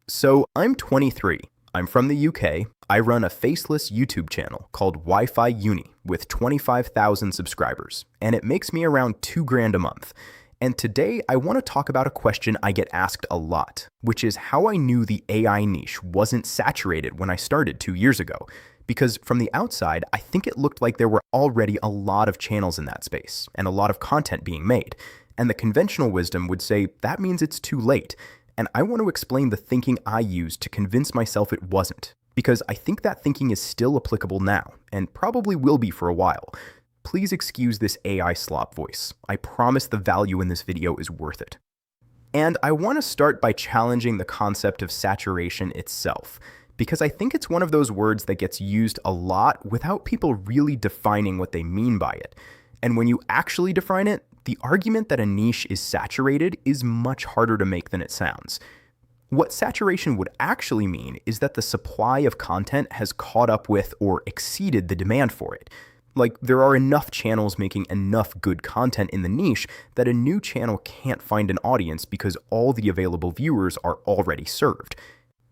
So I'm 23. I'm from the UK. I run a faceless YouTube channel called Wi-Fi Uni with 25,000 subscribers, and it makes me around 2 grand a month. And today I want to talk about a question I get asked a lot, which is how I knew the AI niche wasn't saturated when I started 2 years ago. Because from the outside, I think it looked like there were already a lot of channels in that space and a lot of content being made. And the conventional wisdom would say that means it's too late. And I want to explain the thinking I used to convince myself it wasn't, because I think that thinking is still applicable now, and probably will be for a while. Please excuse this AI slop voice. I promise the value in this video is worth it. And I want to start by challenging the concept of saturation itself, because I think it's one of those words that gets used a lot without people really defining what they mean by it. And when you actually define it, the argument that a niche is saturated is much harder to make than it sounds. What saturation would actually mean is that the supply of content has caught up with or exceeded the demand for it. Like, there are enough channels making enough good content in the niche that a new channel can't find an audience because all the available viewers are already served.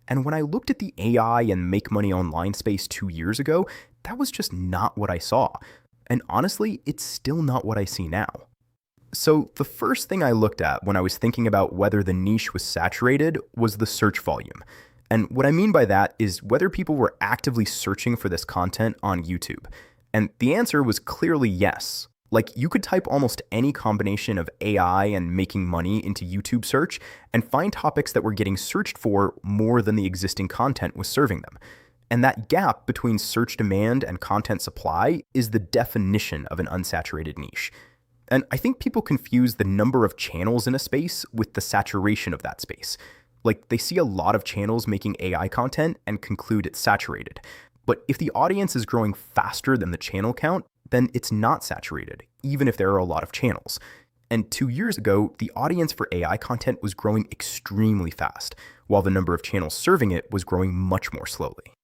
And when I looked at the AI and make money online space 2 years ago, that was just not what I saw. And honestly, it's still not what I see now. So the first thing I looked at when I was thinking about whether the niche was saturated was the search volume. And what I mean by that is whether people were actively searching for this content on YouTube. And the answer was clearly yes. Like, you could type almost any combination of AI and making money into YouTube search and find topics that were getting searched for more than the existing content was serving them. And that gap between search demand and content supply is the definition of an unsaturated niche. And I think people confuse the number of channels in a space with the saturation of that space. Like, they see a lot of channels making AI content and conclude it's saturated. But if the audience is growing faster than the channel count, then it's not saturated, even if there are a lot of channels. And 2 years ago, the audience for AI content was growing extremely fast, while the number of channels serving it was growing much more slowly.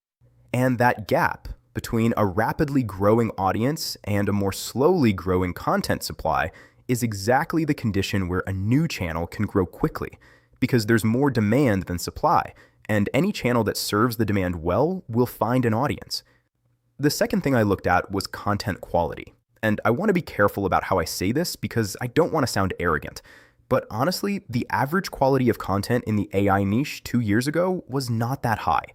And that gap between a rapidly growing audience and a more slowly growing content supply is exactly the condition where a new channel can grow quickly, because there's more demand than supply, and any channel that serves the demand well will find an audience. The second thing I looked at was content quality, and I want to be careful about how I say this because I don't want to sound arrogant. But honestly, the average quality of content in the AI niche 2 years ago was not that high.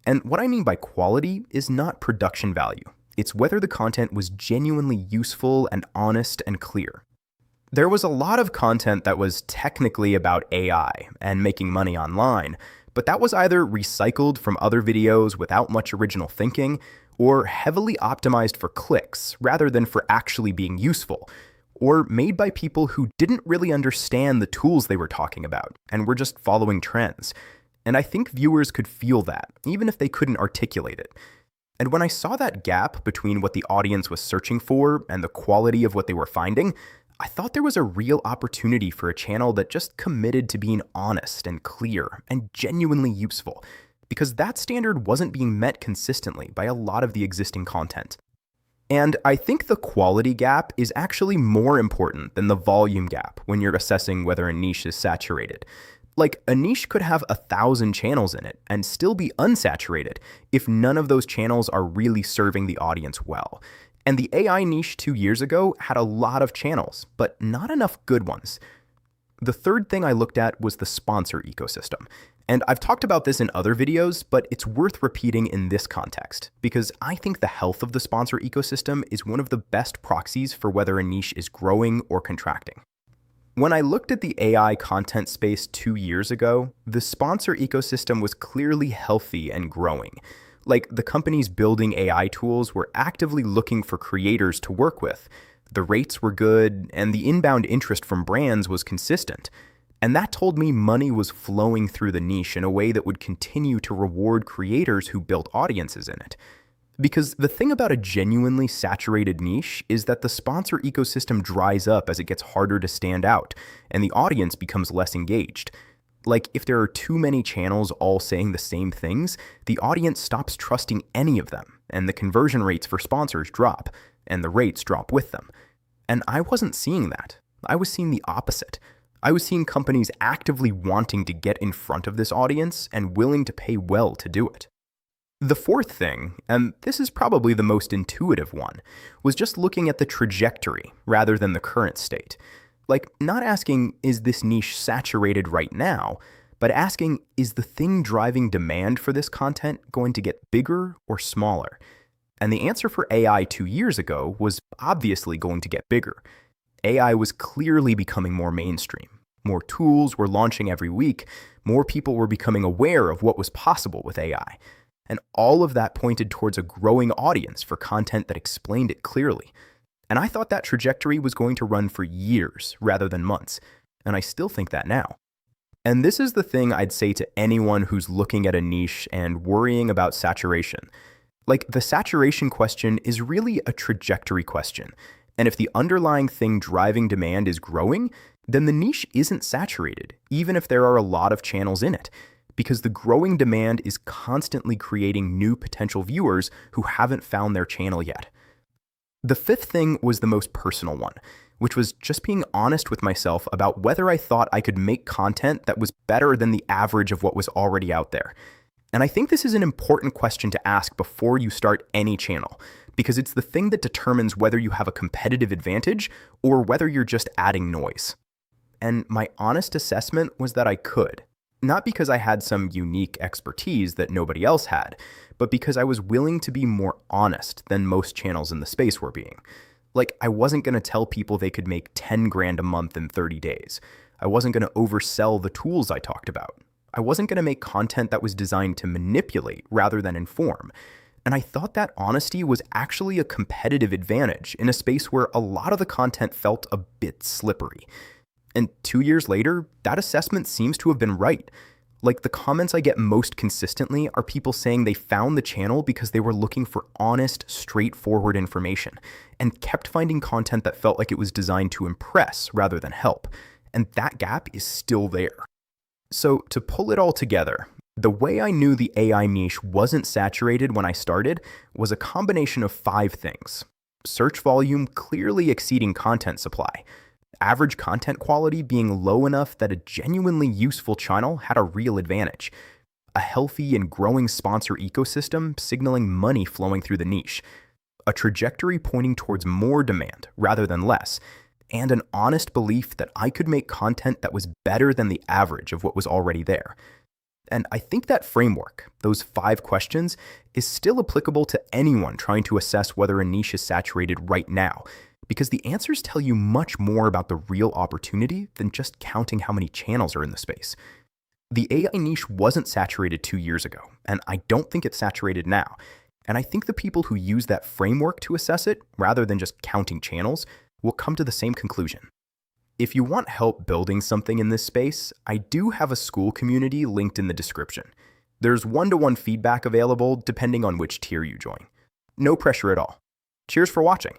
And what I mean by quality is not production value. It's whether the content was genuinely useful and honest and clear. There was a lot of content that was technically about AI and making money online, but that was either recycled from other videos without much original thinking, or heavily optimized for clicks rather than for actually being useful, or made by people who didn't really understand the tools they were talking about and were just following trends. And I think viewers could feel that, even if they couldn't articulate it. And when I saw that gap between what the audience was searching for and the quality of what they were finding, I thought there was a real opportunity for a channel that just committed to being honest and clear and genuinely useful, because that standard wasn't being met consistently by a lot of the existing content. And I think the quality gap is actually more important than the volume gap when you're assessing whether a niche is saturated. Like, a niche could have 1,000 channels in it and still be unsaturated if none of those channels are really serving the audience well. And the AI niche 2 years ago had a lot of channels, but not enough good ones. The third thing I looked at was the sponsor ecosystem. And I've talked about this in other videos, but it's worth repeating in this context, because I think the health of the sponsor ecosystem is one of the best proxies for whether a niche is growing or contracting. When I looked at the AI content space 2 years ago, the sponsor ecosystem was clearly healthy and growing. Like, the companies building AI tools were actively looking for creators to work with. The rates were good, and the inbound interest from brands was consistent. And that told me money was flowing through the niche in a way that would continue to reward creators who built audiences in it. Because the thing about a genuinely saturated niche is that the sponsor ecosystem dries up as it gets harder to stand out, and the audience becomes less engaged. Like, if there are too many channels all saying the same things, the audience stops trusting any of them, and the conversion rates for sponsors drop, and the rates drop with them. And I wasn't seeing that. I was seeing the opposite. I was seeing companies actively wanting to get in front of this audience and willing to pay well to do it. The fourth thing, and this is probably the most intuitive one, was just looking at the trajectory rather than the current state. Like, not asking, is this niche saturated right now, but asking, is the thing driving demand for this content going to get bigger or smaller? And the answer for AI 2 years ago was obviously going to get bigger. AI was clearly becoming more mainstream. More tools were launching every week. More people were becoming aware of what was possible with AI. And all of that pointed towards a growing audience for content that explained it clearly. And I thought that trajectory was going to run for years rather than months. And I still think that now. And this is the thing I'd say to anyone who's looking at a niche and worrying about saturation. Like, the saturation question is really a trajectory question. And if the underlying thing driving demand is growing, then the niche isn't saturated, even if there are a lot of channels in it, because the growing demand is constantly creating new potential viewers who haven't found their channel yet. The fifth thing was the most personal one, which was just being honest with myself about whether I thought I could make content that was better than the average of what was already out there. And I think this is an important question to ask before you start any channel, because it's the thing that determines whether you have a competitive advantage or whether you're just adding noise. And my honest assessment was that I could. Not because I had some unique expertise that nobody else had, but because I was willing to be more honest than most channels in the space were being. Like, I wasn't going to tell people they could make 10 grand a month in 30 days. I wasn't going to oversell the tools I talked about. I wasn't going to make content that was designed to manipulate rather than inform. And I thought that honesty was actually a competitive advantage in a space where a lot of the content felt a bit slippery. And 2 years later, that assessment seems to have been right. Like, the comments I get most consistently are people saying they found the channel because they were looking for honest, straightforward information and kept finding content that felt like it was designed to impress rather than help. And that gap is still there. So, to pull it all together, the way I knew the AI niche wasn't saturated when I started was a combination of 5 things. Search volume clearly exceeding content supply. Average content quality being low enough that a genuinely useful channel had a real advantage. A healthy and growing sponsor ecosystem signaling money flowing through the niche. A trajectory pointing towards more demand rather than less. And an honest belief that I could make content that was better than the average of what was already there. And I think that framework, those 5 questions, is still applicable to anyone trying to assess whether a niche is saturated right now, because the answers tell you much more about the real opportunity than just counting how many channels are in the space. The AI niche wasn't saturated 2 years ago, and I don't think it's saturated now. And I think the people who use that framework to assess it, rather than just counting channels, will come to the same conclusion. If you want help building something in this space, I do have a school community linked in the description. There's one-to-one feedback available depending on which tier you join. No pressure at all. Cheers for watching.